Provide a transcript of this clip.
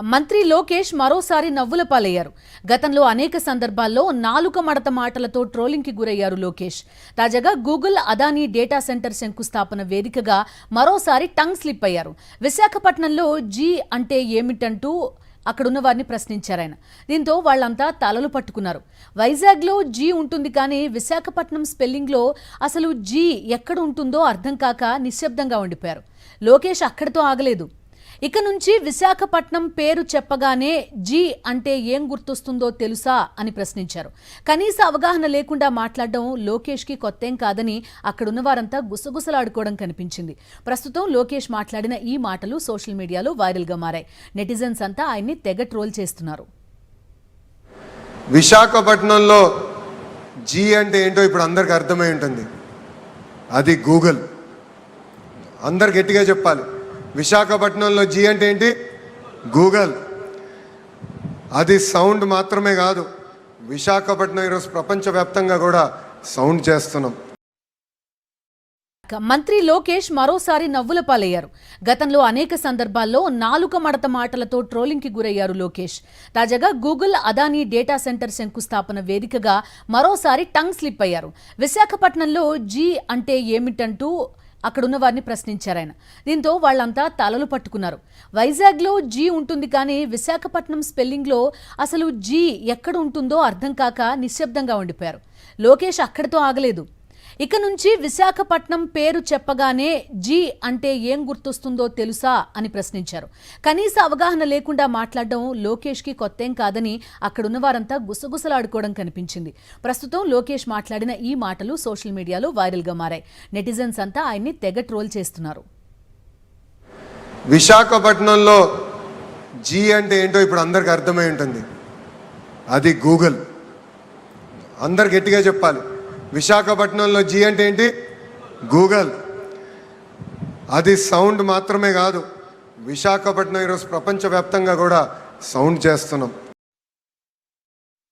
మంత్రి లోకేష్ మరోసారి నవ్వుల పాలయ్యారు. గతంలో అనేక సందర్భాల్లో నాలుక మడత మాటలతో ట్రోలింగ్ కి గురయ్యారు లోకేష్. తాజాగా గూగుల్ అదానీ డేటా సెంటర్ శంకుస్థాపన వేదికగా మరోసారి టంగ్ స్లిప్ అయ్యారు. విశాఖపట్నంలో జీ అంటే ఏమిటంటూ అక్కడున్న వారిని ప్రశ్నించారు ఆయన. దీంతో వాళ్ళంతా తలలు పట్టుకున్నారు. వైజాగ్లో జీ ఉంటుంది కానీ విశాఖపట్నం స్పెల్లింగ్లో అసలు జీ ఎక్కడ ఉంటుందో అర్థం కాక నిశ్శబ్దంగా ఉండిపోయారు. లోకేష్ అక్కడితో ఆగలేదు. ఇక నుంచి విశాఖపట్నం పేరు చెప్పగానే జీ అంటే ఏం గుర్తొస్తుందో తెలుసా అని ప్రశ్నించారు. కనీస అవగాహన లేకుండా మాట్లాడడం లోకేష్కి కొత్తేం కాదని అక్కడున్న వారంతా గుసగుసలాడుకోవడం కనిపించింది. ప్రస్తుతం లోకేష్ మాట్లాడిన ఈ మాటలు సోషల్ మీడియాలో వైరల్గా మారాయి. నెటిజన్స్ అంతా ఆయన్ని తెగ ట్రోల్ చేస్తున్నారు. విశాఖపట్నంలో జీ అంటే ఏంటో ఇప్పుడు అందరికి అర్థమై ఉంటుంది. అది గూగుల్. అందరు గట్టిగా చెప్పాలి. విశాఖపట్నంలో జీ అంటే ఏంటి? గూగుల్. అది సౌండ్ మాత్రమే కాదు, విశాఖపట్నం ఈరోజు ప్రపంచవ్యాప్తంగా కూడా సౌండ్ చేస్తున్నాం. మంత్రి లోకేష్ మరోసారి నవ్వుల పాలయ్యారు. గతంలో అనేక సందర్భాల్లో నాలుక మడత మాటలతో ట్రోలింగ్ కి గురయ్యారు లోకేష్. తాజాగా గూగుల్ అదానీ డేటా సెంటర్ శంకుస్థాపన వేదికగా మరోసారి టంగ్ స్లిప్ అయ్యారు. విశాఖపట్నంలో జీ అంటే ఏమిటంటూ అక్కడున్న వారిని ప్రశ్నించారు ఆయన. దీంతో వాళ్ళంతా తలలు పట్టుకున్నారు. వైజాగ్లో జీ ఉంటుంది కానీ విశాఖపట్నం స్పెల్లింగ్లో అసలు జీ ఎక్కడ ఉంటుందో అర్థం కాక నిశ్శబ్దంగా ఉండిపోయారు. లోకేష్ అక్కడితో ఆగలేదు. ఇక నుంచి విశాఖపట్నం పేరు చెప్పగానే జీ అంటే ఏం గుర్తొస్తుందో తెలుసా అని ప్రశ్నించారు. కనీస అవగాహన లేకుండా మాట్లాడడం లోకేష్కి కొత్తేం కాదని అక్కడున్న వారంతా గుసగుసలాడుకోవడం కనిపించింది. ప్రస్తుతం లోకేష్ మాట్లాడిన ఈ మాటలు సోషల్ మీడియాలో వైరల్గా మారాయి. నెటిజన్స్ అంతా ఆయన్ని తెగ ట్రోల్ చేస్తున్నారు. విశాఖపట్నంలో జీ అంటే ఏంటో ఇప్పుడు అందరికి అర్థమై ఉంటుంది. అది గూగుల్. అందరు గట్టిగా చెప్పాలి. విశాఖపట్నంలో జీ అంటే ఏంటి? గూగుల్. అది సౌండ్ మాత్రమే కాదు, విశాఖపట్నం ఈరోజు ప్రపంచవ్యాప్తంగా కూడా సౌండ్ చేస్తున్నాం.